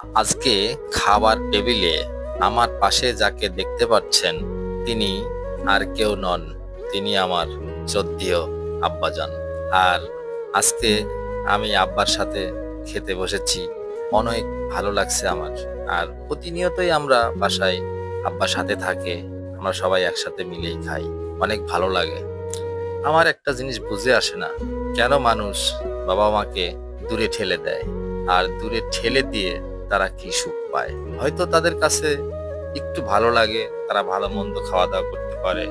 আজকে খাবার টেবিলে আমার পাশে যাকে দেখতে পাচ্ছেন তিনি আর কেউ নন, তিনি আমার শ্রদ্ধেয় আব্বাজান। আর আজকে আমি আব্বার সাথে খেতে বসেছি, অনেক ভালো লাগছে আমার। আর প্রতিনিয়তই আমরা বাসায় আব্বার সাথে থাকে, আমরা সবাই একসাথে মিলেই খাই, অনেক ভালো লাগে। আমার একটা জিনিস বুঝে আসে না, কেন মানুষ বাবা মাকে দূরে ঠেলে দেয়, আর দূরে ঠেলে দিয়ে তারা কি সুখ পায়। হয়তো তাদের কাছে একটু ভালো লাগে, তারা ভালো মন্দ খাওয়া দাওয়া করতে পারে,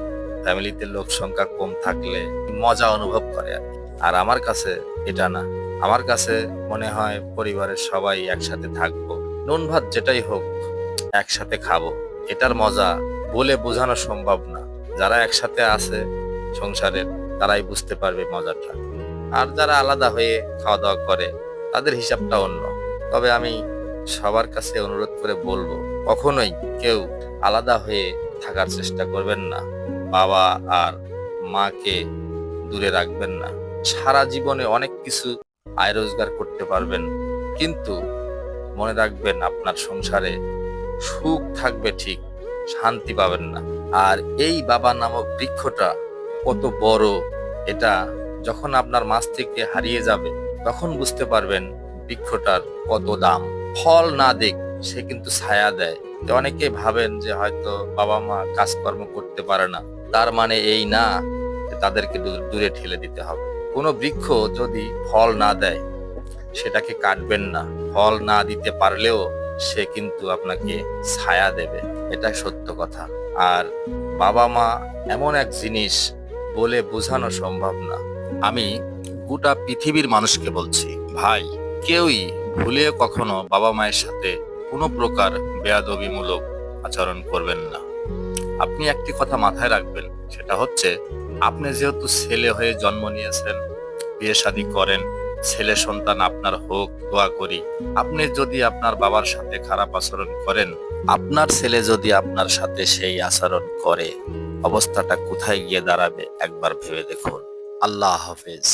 ফ্যামিলিতে লোক সংখ্যা কম থাকলে মজা অনুভব করে আর কি। আর আমার কাছে এটা না, আমার কাছে মনে হয় পরিবারের সবাই একসাথে থাকবো, নুন ভাত যেটাই হোক একসাথে খাবো, এটার মজা বলে বোঝানো সম্ভব না। যারা একসাথে আছে সংসারের, তারাই বুঝতে পারবে মজাটা। আর যারা আলাদা হয়ে খাওয়া দাওয়া করে তাদের হিসাবটা অন্য। তবে আমি সবার কাছে অনুরোধ করে বলবো, কখনোই কেউ আলাদা হয়ে থাকার চেষ্টা করবেন না, বাবা আর মাকে দূরে রাখবেন না। সারা জীবনে অনেক কিছু আয় রোজগার করতে পারবেন, কিন্তু মনে রাখবেন আপনার সংসারে সুখ থাকবে ঠিক, শান্তি পাবেন না। আর এই বাবা নামক বৃক্ষটা কত বড়, এটা যখন আপনার মাছ থেকে হারিয়ে যাবে তখন বুঝতে পারবেন বৃক্ষটার কত দাম। ফল না দিক, সে কিন্তু ছায়া দেয়। তো অনেকে ভাবেন যে হয়তো বাবা মা কাজকর্ম করতে পারে না, তার মানে এই না যে তাদেরকে দূরে ঠেলে দিতে হবে। কোনো বৃক্ষ যদি ফল না দেয় সেটাকে কাটবেন না, ফল না দিতে পারলেও সে কিন্তু আপনাকে ছায়া দেবে, এটা সত্য কথা। আর বাবা মা এমন এক জিনিস বলে বোঝানো সম্ভব না। আমি গোটা পৃথিবীর মানুষকে বলছি, ভাই, কেউই ভুলেও কখনো বাবা মায়ের সাথে কোনো প্রকার বেয়াদবিমূলক আচরণ করবেন না। আপনি একটি কথা মাথায় রাখবেন, সেটা হচ্ছে আপনি যেহেতু ছেলে হয়ে জন্ম নিয়েছেন, বিয়ে শাদী করেন, ছেলে সন্তান আপনার হোক, দোয়া করি। আপনি যদি আপনার বাবার সাথে খারাপ আচরণ করেন, আপনার ছেলে যদি আপনার সাথে সেই আচরণ করে, অবস্থাটা কোথায় গিয়ে দাঁড়াবে একবার ভেবে দেখুন। আল্লাহ হাফেজ।